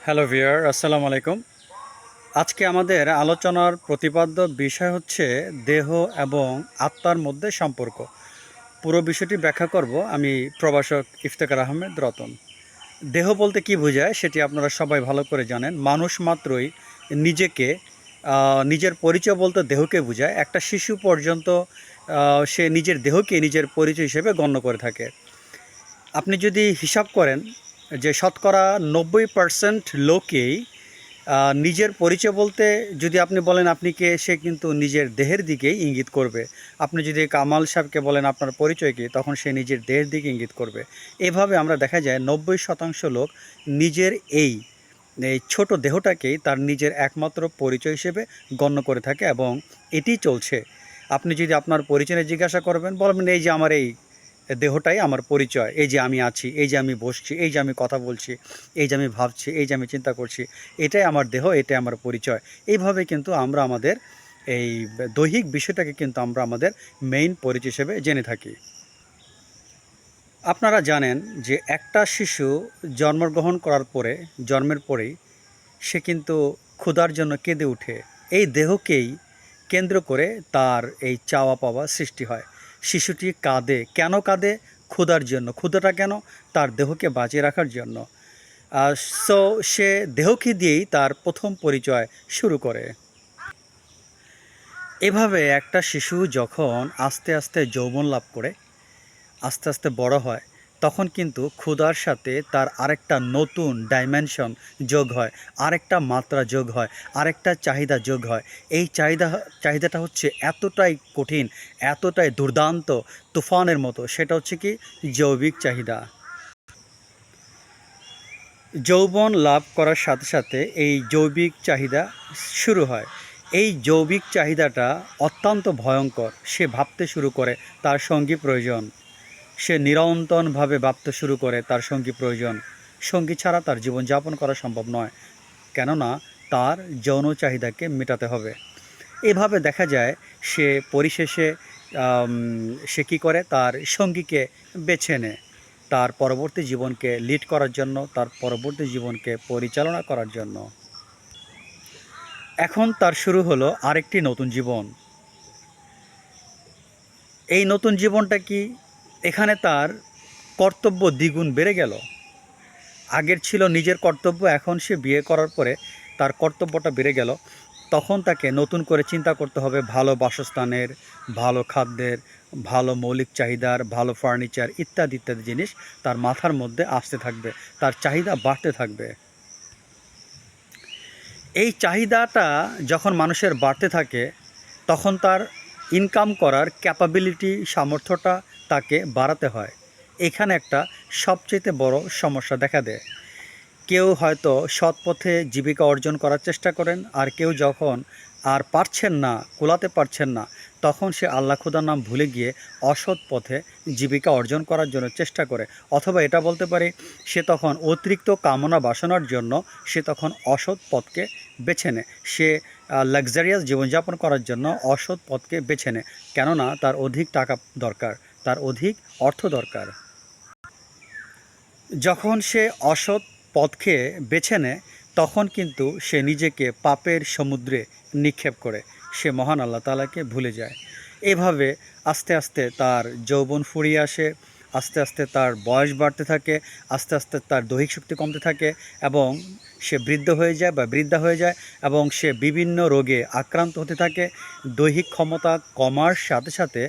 Hello viewer, আসসালামু আলাইকুম। আজকে আমাদের আলোচনার প্রতিপাদ্য বিষয় হচ্ছে দেহ এবং আত্মার মধ্যে সম্পর্ক। পুরো বিষয়টি ব্যাখ্যা করব আমি, প্রভাষক ইফতেখার আহমেদ রতন। দেহ বলতে কি বোঝায় সেটি আপনারা সবাই ভালো করে জানেন। মানুষ মাত্রই নিজেকে নিজের পরিচয় বলতে দেহকে বোঝায়। একটা শিশু পর্যন্ত সে নিজের দেহকে নিজের পরিচয় হিসেবে গণ্য করে থাকে। আপনি যদি হিসাব করেন যে শতকরা 90% লোকেই নিজের পরিচয় বলতে যদি আপনি বলেন আপনি কে, সে কিন্তু নিজের দেহের দিকেই ইঙ্গিত করবে। আপনি যদি কামাল সাহেবকে বলেন আপনার পরিচয় কী, তখন সে নিজের দেহের দিকে ইঙ্গিত করবে। এভাবে আমরা দেখা যায় 90% লোক নিজের এই এই ছোট দেহটাকেই তার নিজের একমাত্র পরিচয় হিসেবে গণ্য করে থাকে এবং এটিই চলছে। আপনি যদি আপনার পরিচয় নিয়ে জিজ্ঞাসা করবেন, বলবেন এই যে আমার এই দেহটাই আমার পরিচয়, এই যে আমি আছি, এই যে আমি বসছি, এই যে আমি কথা বলছি, এই যে আমি ভাবছি, এই যে আমি চিন্তা করছি, এটাই আমার দেহ, এটাই আমার পরিচয়। এইভাবে কিন্তু আমরা আমাদের এই দৈহিক বিষয়টাকে কিন্তু আমরা আমাদের মেইন পরিচয় হিসেবে জেনে থাকি। আপনারা জানেন যে একটা শিশু জন্মগ্রহণ করার পরে, জন্মের পরেই সে কিন্তু ক্ষুধার জন্য কেঁদে ওঠে। এই দেহকেই কেন্দ্র করে তার এই চাওয়া পাওয়া সৃষ্টি হয়। শিশুটি কাঁদে, কেন কাঁদে? ক্ষুধার জন্য। ক্ষুধাটা কেন? তার দেহকে বাঁচিয়ে রাখার জন্য। সো সে দেহকে দিয়েই তার প্রথম পরিচয় শুরু করে। এভাবে একটা শিশু যখন আস্তে আস্তে যৌবন লাভ করে, আস্তে আস্তে বড় হয়, তখন কিন্তু ক্ষুধার সাথে তার আরেকটা নতুন ডাইমেনশন যোগ হয়, আরেকটা মাত্রা যোগ হয়, আরেকটা চাহিদা যোগ হয়। এই চাহিদাটা হচ্ছে এতটাই কঠিন, এতটাই দুর্দান্ত, তুফানের মতো। সেটা হচ্ছে কি? জৈবিক চাহিদা। যৌবন লাভ করার সাথে সাথে এই জৈবিক চাহিদা শুরু হয়। এই জৈবিক চাহিদাটা অত্যন্ত ভয়ঙ্কর। সে ভাবতে শুরু করে তার সঙ্গী প্রয়োজন। সে নিরন্তরভাবে ভাবতে শুরু করে তার সঙ্গী প্রয়োজন। সঙ্গী ছাড়া তার জীবনযাপন করা সম্ভব নয়, কেননা তার যৌন চাহিদাকে মেটাতে হবে। এভাবে দেখা যায় সে পরিশেষে সে কী করে? তার সঙ্গীকে বেছে নেয় তার পরবর্তী জীবনকে লিড করার জন্য, তার পরবর্তী জীবনকে পরিচালনা করার জন্য। এখন তার শুরু হলো আরেকটি নতুন জীবন। এই নতুন জীবনটা কি? এখানে তার কর্তব্য দ্বিগুণ বেড়ে গেল। আগের ছিল নিজের কর্তব্য, এখন সে বিয়ে করার পরে তার কর্তব্যটা বেড়ে গেল। তখন তাকে নতুন করে চিন্তা করতে হবে ভালো বাসস্থানের, ভালো খাদ্যের, ভালো মৌলিক চাহিদার, ভালো ফার্নিচার ইত্যাদি ইত্যাদি জিনিস তার মাথার মধ্যে আসতে থাকবে, তার চাহিদা বাড়তে থাকবে। এই চাহিদাটা যখন মানুষের বাড়তে থাকে, তখন তার ইনকাম করার ক্যাপাবিলিটি, সামর্থ্যটা তাকে বাড়াতে হয়। এখানে একটা সবচেয়ে বড় সমস্যা দেখা দেয়। কেউ হয়তো সৎ পথে জীবিকা অর্জন করার চেষ্টা করেন, আর কেউ যখন আর পারছেন না, কুলাতে পারছেন না, তখন সে আল্লাহ খোদার নাম ভুলে গিয়ে অসৎ পথে জীবিকা অর্জন করার জন্য চেষ্টা করে। অথবা এটা বলতে পারি, সে তখন অতিরিক্ত কামনা বাসনার জন্য সে তখন অসৎ পথকে বেছে নেয়। সে লাক্সারিয়াস জীবনযাপন করার জন্য অসৎ পথকে বেছে নেয়, কেননা তার অধিক টাকা দরকার, তার অধিক অর্থ দরকার। যখন সে অসৎ পথকে বেছে নেয়, তখন কিন্তু সে নিজেকে পাপের সমুদ্রে নিক্ষেপ করে, সে মহান আল্লাহ তাআলাকে ভুলে যায়। এভাবে আস্তে আস্তে তার যৌবন ফুরিয়ে আসে, আস্তে আস্তে তার বয়স বাড়তে থাকে, আস্তে আস্তে তার দৈহিক শক্তি কমতে থাকে এবং সে বৃদ্ধ হয়ে যায় বা বৃদ্ধা হয়ে যায় এবং সে বিভিন্ন রোগে আক্রান্ত হতে থাকে। দৈহিক ক্ষমতা কমার সাথে সাথে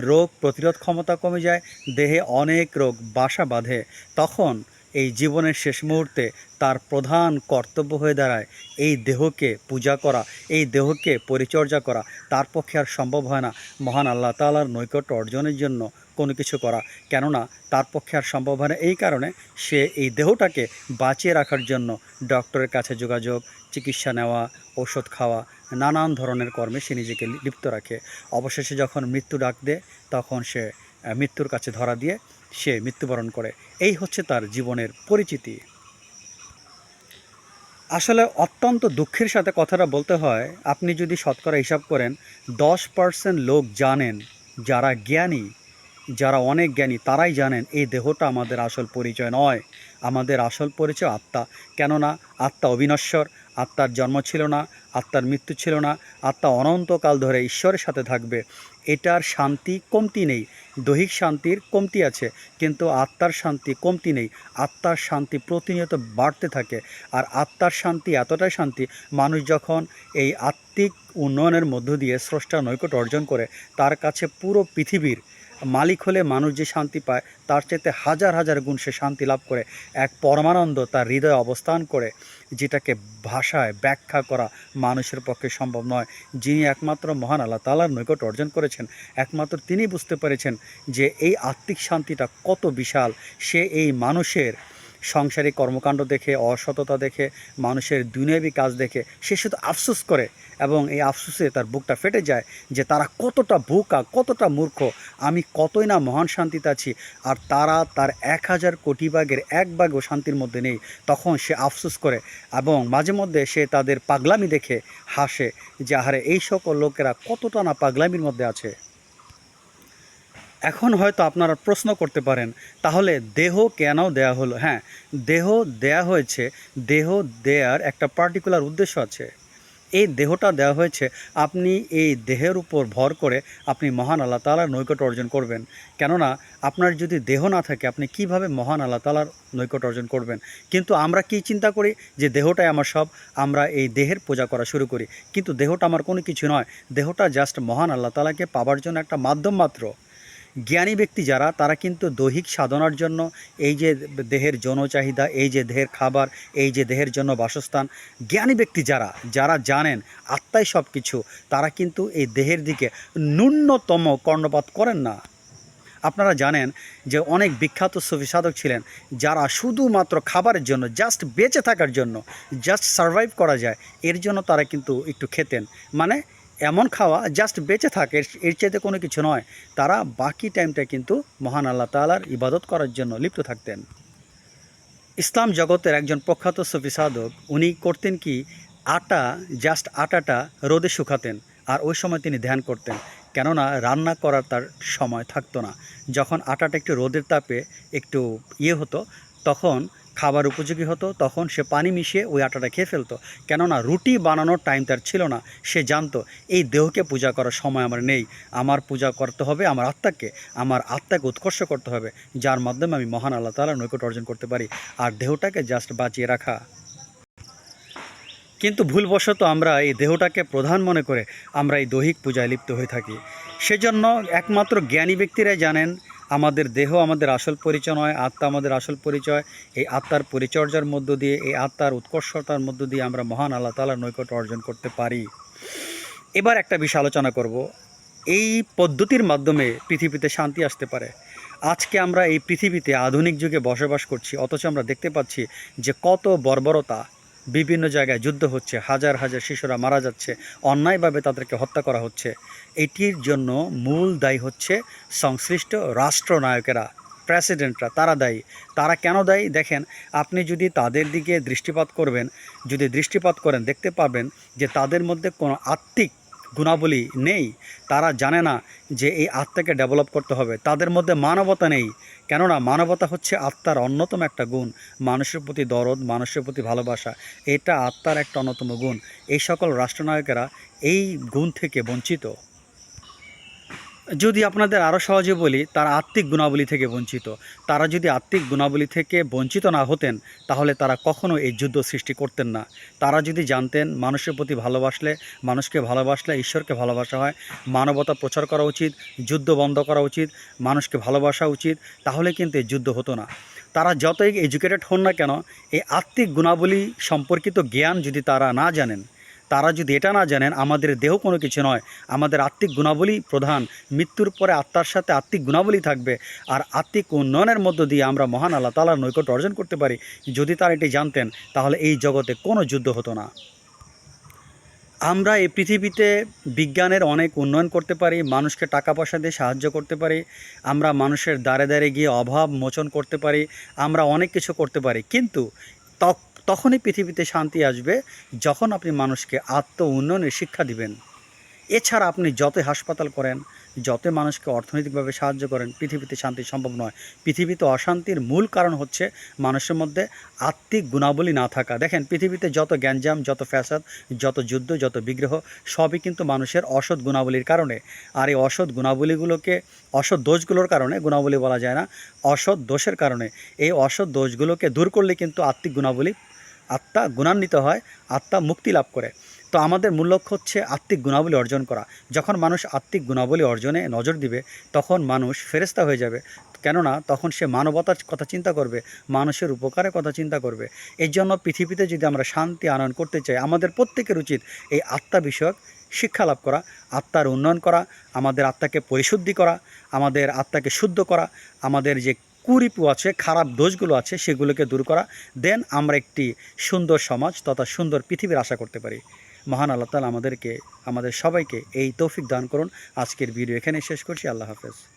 রোগ প্রতিরোধ ক্ষমতা কমে যায়, দেহে অনেক রোগ বাসা বাঁধে। তখন এই জীবনের শেষ মুহূর্তে তার প্রধান কর্তব্য হয়ে দাঁড়ায় এই দেহকে পূজা করা, এই দেহকে পরিচর্যা করা। তার পক্ষে আর সম্ভব হয় না মহান আল্লাহ তাআলার নৈকট্য অর্জনের জন্য কোনো কিছু করা, কেননা তার পক্ষে আর সম্ভব হয় না। এই কারণে সে এই দেহটাকে বাঁচিয়ে রাখার জন্য ডক্টরের কাছে যোগাযোগ, চিকিৎসা নেওয়া, ঔষধ খাওয়া, নানান ধরনের কর্মে সে নিজেকে লিপ্ত রাখে। অবশেষে যখন মৃত্যু ডাক দেয়, তখন সে মৃত্যুর কাছে ধরা দিয়ে সে মৃত্যুবরণ করে। এই হচ্ছে তার জীবনের পরিচিতি। আসলে অত্যন্ত দুঃখের সাথে কথাটা বলতে হয়, আপনি যদি শতকরা হিসাব করেন 10% লোক জানেন, যারা জ্ঞানী যারা অনেক জ্ঞানী তারাই জানেন এই দেহটা আমাদের আসল পরিচয় নয়, আমাদের আসল পরিচয় আত্মা। কেননা আত্মা অবিনশ্বর, আত্মার জন্ম ছিল না, আত্মার মৃত্যু ছিল না, আত্মা অনন্তকাল ধরে ঈশ্বরের সাথে থাকবে। এটার শান্তি কমতি নেই, দৈহিক শান্তির কমতি আছে, কিন্তু আত্মার শান্তি কমতি নেই। আত্মার শান্তি প্রতিনিয়ত বাড়তে থাকে। আর আত্মার শান্তি এতটাই শান্তি, মানুষ যখন এই আত্মিক উন্নয়নের মধ্য দিয়ে স্রষ্টার নৈকট্য অর্জন করে, তার কাছে পুরো পৃথিবীর মালিক হলে মানুষ যে শান্তি পায় তার চাইতে হাজার হাজার গুণ সে শান্তি লাভ করে। এক পরমানন্দ তার হৃদয়ে অবস্থান করে, যেটাকে ভাষায় ব্যাখ্যা করা মানুষের পক্ষে সম্ভব নয়। যিনি একমাত্র মহান আল্লাহ তাআলার নৈকট্য অর্জন করেছেন, একমাত্র তিনি বুঝতে পেরেছেন যে এই আত্মিক শান্তিটা কত বিশাল। সে এই মানুষের সংসারিক কর্মকাণ্ড দেখে, অসততা দেখে, মানুষের দুনিয়াবি কাজ দেখে সে শুধু আফসোস করে, এবং এই আফসোসে তার বুকটা ফেটে যায় যে তারা কতটা বোকা, কতটা মূর্খ, আমি কতই না মহান শান্তিতে আছি, আর তারা তার 1000 কোটি ভাগের 1 ভাগও শান্তির মধ্যে নেই। তখন সে আফসোস করে, এবং মাঝে মধ্যে সে তাদের পাগলামি দেখে হাসে যে আহারে এই সকল লোকেরা কতটা না পাগলামির মধ্যে আছে। এখন হয়তো আপনারা প্রশ্ন করতে পারেন, তাহলে দেহ কেন দেয়া হলো? হ্যাঁ, দেহ দেয়া হয়েছে, দেহ দেয়ার একটা পার্টিকুলার উদ্দেশ্য আছে। এই দেহটা দেওয়া হয়েছে, আপনি এই দেহের উপর ভর করে আপনি মহান আল্লাহ তাআলার নৈকট্য অর্জন করবেন। কেননা আপনার যদি দেহ না থাকে আপনি কিভাবে মহান আল্লাহ তাআলার নৈকট্য অর্জন করবেন? কিন্তু আমরা কি চিন্তা করি যে দেহটাই আমার সব, আমরা এই দেহের পূজা করা শুরু করি। কিন্তু দেহটা আমার কোনো কিছু নয়, দেহটা জাস্ট মহান আল্লাহ তাআলাকে পাবার জন্য একটা মাধ্যম মাত্র। জ্ঞানী ব্যক্তি যারা, তারা কিন্তু দৈহিক সাধনার জন্য এই যে দেহের যৌন চাহিদা, এই যে দেহের খাবার, এই যে দেহের জন্য বাসস্থান, জ্ঞানী ব্যক্তি যারা, যারা জানেন আত্মাই সব কিছু, তারা কিন্তু এই দেহের দিকে ন্যূনতম কর্ণপাত করেন না। আপনারা জানেন যে অনেক বিখ্যাত সুফি সাধক ছিলেন, যারা শুধুমাত্র খাবারের জন্য, জাস্ট বেঁচে থাকার জন্য, জাস্ট সারভাইভ করা যায় এর জন্য তারা কিন্তু একটু খেতেন। মানে এমন খাওয়া জাস্ট বেঁচে থাকে, এর চাইতে কোনো কিছু নয়। তারা বাকি টাইমটা কিন্তু মহান আল্লাহ তাআলার ইবাদত করার জন্য লিপ্ত থাকতেন। ইসলাম জগতের একজন প্রখ্যাত সুফি সাধক, উনি করতেন কি, আটা, জাস্ট আটাটা রোদে শুকাতেন, আর ওই সময় তিনি ধ্যান করতেন। কেননা রান্না করার তার সময় থাকতো না। যখন আটাটা একটু রোদের তাপে একটু হতো, তখন খাবার উপযোগী হতো, তখন সে পানি মিশিয়ে ওই আটাটা খেয়ে ফেলতো। কেননা রুটি বানানোর টাইম তার ছিল না। সে জানতো এই দেহকে পূজা করার সময় আমার নেই, আমার পূজা করতে হবে আমার আত্মাকে, আমার আত্মাকে উৎকর্ষ করতে হবে, যার মাধ্যমে আমি মহান আল্লাহ তাআলার নৈকট্য অর্জন করতে পারি, আর দেহটাকে জাস্ট বাঁচিয়ে রাখা। কিন্তু ভুলবশত আমরা এই দেহটাকে প্রধান মনে করে আমরা এই দৈহিক পূজায় লিপ্ত হয়ে থাকি। সেজন্য একমাত্র জ্ঞানী ব্যক্তিরাই জানেন আমাদের দেহ আমাদের আসল পরিচয় নয়, আত্মা আমাদের আসল পরিচয়। এই আত্মার পরিচর্যার মধ্য দিয়ে, এই আত্মার উৎকর্ষতার মধ্য দিয়ে আমরা মহান আল্লাহ তাআলার নৈকট্য অর্জন করতে পারি। এবার একটা বিষয় আলোচনা করব, এই পদ্ধতির মাধ্যমে পৃথিবীতে শান্তি আসতে পারে। আজকে আমরা এই পৃথিবীতে আধুনিক যুগে বসবাস করছি, অথচ আমরা দেখতে পাচ্ছি যে কত বর্বরতা, বিভিন্ন জায়গায় যুদ্ধ হচ্ছে, হাজার হাজার শিশুরা মারা যাচ্ছে, অন্যায়ভাবে তাদেরকে হত্যা করা হচ্ছে। এটির জন্য মূল দায়ী হচ্ছে সংশ্লিষ্ট রাষ্ট্রনায়কেরা, প্রেসিডেন্টরা, তারা দায়ী। তারা কেন দায়ী? দেখেন, আপনি যদি তাদের দিকে দৃষ্টিপাত করবেন, যদি দৃষ্টিপাত করেন, দেখতে পাবেন যে তাদের মধ্যে কোনো আত্মিক গুণাবলী নেই। তারা জানে না যে এই আত্মাকে ডেভেলপ করতে হবে। তাদের মধ্যে মানবতা নেই। কেননা মানবতা হচ্ছে আত্মার অন্যতম একটা গুণ। মানুষের প্রতি দরদ, মানুষের প্রতি ভালোবাসা, এটা আত্মার একটা অন্যতম গুণ। এই সকল রাষ্ট্রনায়কেরা এই গুণ থেকে বঞ্চিত। যদি আপনাদের আরও সহজে বলি, তারা আত্মিক গুণাবলী থেকে বঞ্চিত। তারা যদি আত্মিক গুণাবলী থেকে বঞ্চিত না হতেন, তাহলে তারা কখনো এই যুদ্ধ সৃষ্টি করতেন না। তারা যদি জানতেন মানুষের প্রতি ভালোবাসলে, মানুষকে ভালোবাসলে ঈশ্বরকে ভালোবাসা হয়, মানবতা প্রচার করা উচিত, যুদ্ধ বন্ধ করা উচিত, মানুষকে ভালোবাসা উচিত, তাহলে কিন্তু এই যুদ্ধ হতো না। তারা যতই এডুকেটেড হন না কেন, এই আত্মিক গুণাবলী সম্পর্কিত জ্ঞান যদি তারা না জানেন, তারা যদি এটা না জানেন আমাদের দেহ কোনো কিছু নয়, আমাদের আত্মিক গুণাবলী প্রধান, মৃত্যুর পরে আত্মার সাথে আত্মিক গুণাবলী থাকবে, আর আত্মিক উন্নয়নের মধ্য দিয়ে আমরা মহান আল্লাহ তাআলার নৈকট্য অর্জন করতে পারি। যদি তারা এটি জানতেন, তাহলে এই জগতে কোনো যুদ্ধ হতো না। আমরা এই পৃথিবীতে বিজ্ঞানের অনেক উন্নয়ন করতে পারি, মানুষকে টাকা পয়সা দিয়ে সাহায্য করতে পারি, আমরা মানুষের দ্বারে দ্বারে গিয়ে অভাব মোচন করতে পারি, আমরা অনেক কিছু করতে পারি। কিন্তু তখনই পৃথিবীতে শান্তি আসবে যখন আপনি মানুষকে আত্ম উন্নয়নের শিক্ষা দিবেন। এছাড়া আপনি যতই হাসপাতাল করেন, যতই মানুষকে অর্থনৈতিকভাবে সাহায্য করেন, পৃথিবীতে শান্তি সম্ভব নয়। পৃথিবীতে অশান্তির মূল কারণ হচ্ছে মানুষের মধ্যে আত্মিক গুণাবলী না থাকা। দেখেন, পৃথিবীতে যত গ্যাঞ্জাম, যত ফ্যাসাদ, যত যুদ্ধ, যত বিগ্রহ, সবই কিন্তু মানুষের অসৎ গুণাবলীর কারণে। আর এই অসৎ গুণাবলীগুলোকে, অসৎ দোষগুলোর কারণে, গুণাবলী বলা যায় না, অসৎ দোষের কারণে, এই অসৎ দোষগুলোকে দূর করলে কিন্তু আত্মিক গুণাবলী, আত্মা গুণান্বিত হয়, আত্মা মুক্তি লাভ করে। তো আমাদের মূল লক্ষ্য হচ্ছে আত্মিক গুণাবলী অর্জন করা। যখন মানুষ আত্মিক গুণাবলী অর্জনে নজর দিবে, তখন মানুষ ফেরেশতা হয়ে যাবে। কেননা তখন সে মানবতার কথা চিন্তা করবে, মানুষের উপকারের কথা চিন্তা করবে। এই জন্য পৃথিবীতে যদি আমরা শান্তি আনয়ন করতে চাই, আমাদের প্রত্যেকের উচিত এই আত্মা বিষয়ক শিক্ষা লাভ করা, আত্মার উন্নয়ন করা, আমাদের আত্মাকে পরিশুদ্ধি করা, আমাদের আত্মাকে শুদ্ধ করা, আমাদের যে কুরিপু আছে, খারাপ দোষগুলো আছে, সেগুলোকে দূর করা। দেন আমরা একটি সুন্দর সমাজ তথা সুন্দর পৃথিবীর আশা করতে পারি। মহান আল্লাহ তাআলা আমাদের সবাইকে এই তৌফিক দান করুন। আজকের ভিডিও এখানে শেষ করছি। আল্লাহ হাফেজ।